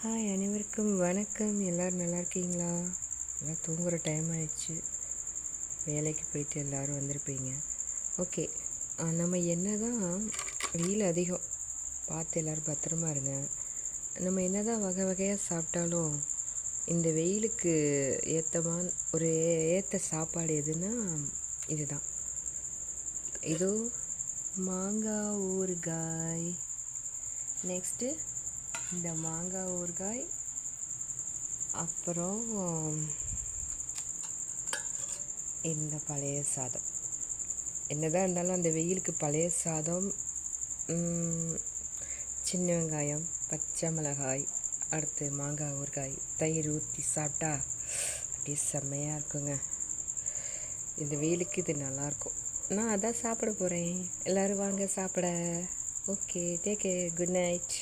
Hi அனைவருக்கும் வணக்கம். எல்லோரும் நல்லா இருக்கீங்களா? எல்லாம் தூங்குகிற டைம் ஆயிடுச்சு. வேலைக்கு போயிட்டு எல்லோரும் வந்திருப்பீங்க. ஓகே, நம்ம என்ன தான் வெயில் அதிகம், பார்த்து எல்லோரும் பத்திரமா இருங்க. நம்ம என்ன தான் வகை வகையாக சாப்பிட்டாலும் இந்த வெயிலுக்கு ஏற்றமான ஒரு ஏற்ற சாப்பாடு எதுன்னா இதுதான். இதோ மாங்காய் ஊறுகாய். நெக்ஸ்ட்டு இந்த மாங்காய் ஊறுகாய், அப்புறம் இந்த பழைய சாதம். என்னதான் இருந்தாலும் அந்த வெயிலுக்கு பழைய சாதம், சின்ன வெங்காயம், பச்சை மிளகாய், அடுத்து மாங்காய் ஊறுகாய், தயிர் ஊற்றி சாப்பிட்டா அப்படியே செம்மையாக இருக்குங்க. இந்த வெயிலுக்கு இது நல்லாயிருக்கும். நான் அதான் சாப்பிட போகிறேன். எல்லோரும் வாங்க சாப்பிட. Okay, take care, good night.